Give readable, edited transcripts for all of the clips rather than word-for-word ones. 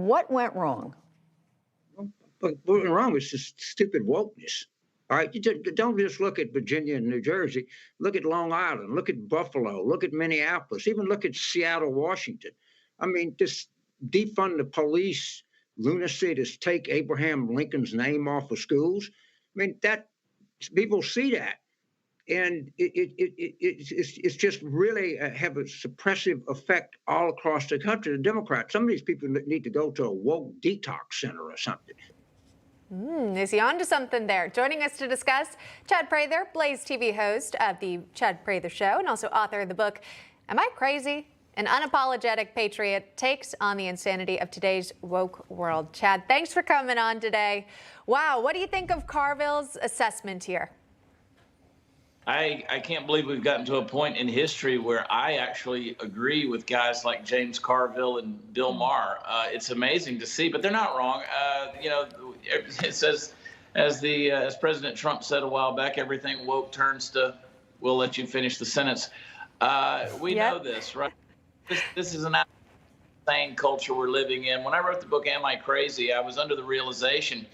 What went wrong? But what went wrong was just stupid wokeness. All right, don't just look at Virginia and New Jersey. Look at Long Island. Look at Buffalo. Look at Minneapolis. Even look at Seattle, Washington. I mean, this defund the police lunacy to take Abraham Lincoln's name off of schools. I mean, that people see that, and it's just really have a suppressive effect all across the country. The Democrats, some of these people need to go to a woke detox center or something. Is he on to something there? Joining us to discuss, Chad Prather, Blaze TV host of the Chad Prather Show and also author of the book, Am I Crazy? An unapologetic patriot takes on the insanity of today's woke world. Chad, thanks for coming on today. Wow, what do you think of Carville's assessment here? I can't believe we've gotten to a point in history where I actually agree with guys like James Carville and Bill Maher. It's amazing to see, but they're not wrong. It says, as President Trump said a while back, everything woke turns to, we'll let you finish the sentence. We know this, right? This is an insane culture we're living in. When I wrote the book, Am I Crazy?, I was under the realization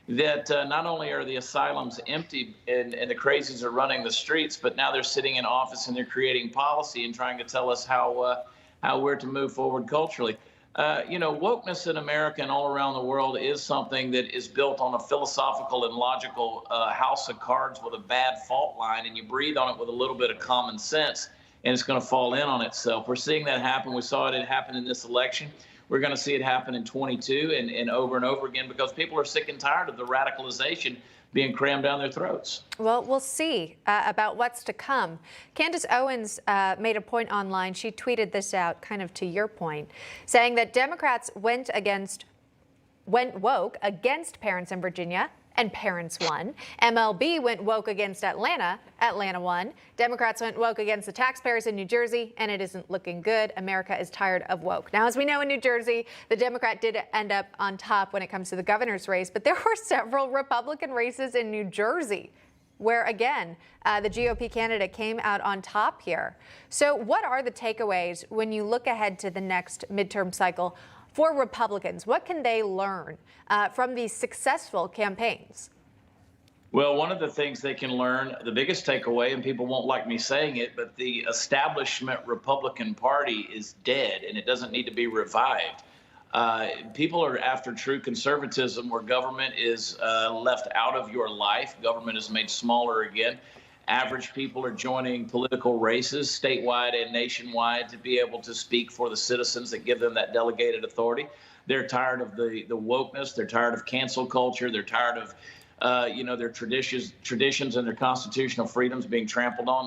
that not only are the asylums empty and the crazies are running the streets, but now they're sitting in office and they're creating policy and trying to tell us how we're to move forward culturally. Wokeness in America and all around the world is something that is built on a philosophical and logical house of cards with a bad fault line, and you breathe on it with a little bit of common sense, and it's going to fall in on itself. We're seeing that happen. We saw it happen in this election. We're going to see it happen in 22 and over again because people are sick and tired of the radicalization being crammed down their throats. Well, we'll see about what's to come. Candace Owens made a point online. She tweeted this out kind of to your point, saying that Democrats went woke against parents in Virginia, and parents won. MLB went woke against Atlanta. Atlanta won. Democrats went woke against the taxpayers in New Jersey, and it isn't looking good. America is tired of woke. Now, as we know in New Jersey, the Democrat did end up on top when it comes to the governor's race, but there were several Republican races in New Jersey where, again, the GOP candidate came out on top here. So what are the takeaways when you look ahead to the next midterm cycle for Republicans? What can they learn from these successful campaigns? Well, one of the things they can learn, the biggest takeaway, and people won't like me saying it, but the establishment Republican Party is dead and it doesn't need to be revived. People are after true conservatism where government is left out of your life. Government is made smaller again. Average people are joining political races statewide and nationwide to be able to speak for the citizens that give them that delegated authority. They're tired of the wokeness. They're tired of cancel culture. They're tired of, their traditions and their constitutional freedoms being trampled on.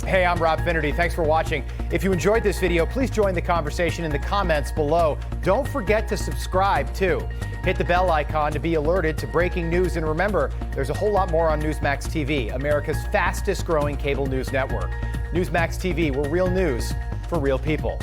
Hey, I'm Rob Finnerty. Thanks for watching. If you enjoyed this video, please join the conversation in the comments below. Don't forget to subscribe, too. Hit the bell icon to be alerted to breaking news. And remember, there's a whole lot more on Newsmax TV, America's fastest growing cable news network. Newsmax TV, we're real news for real people.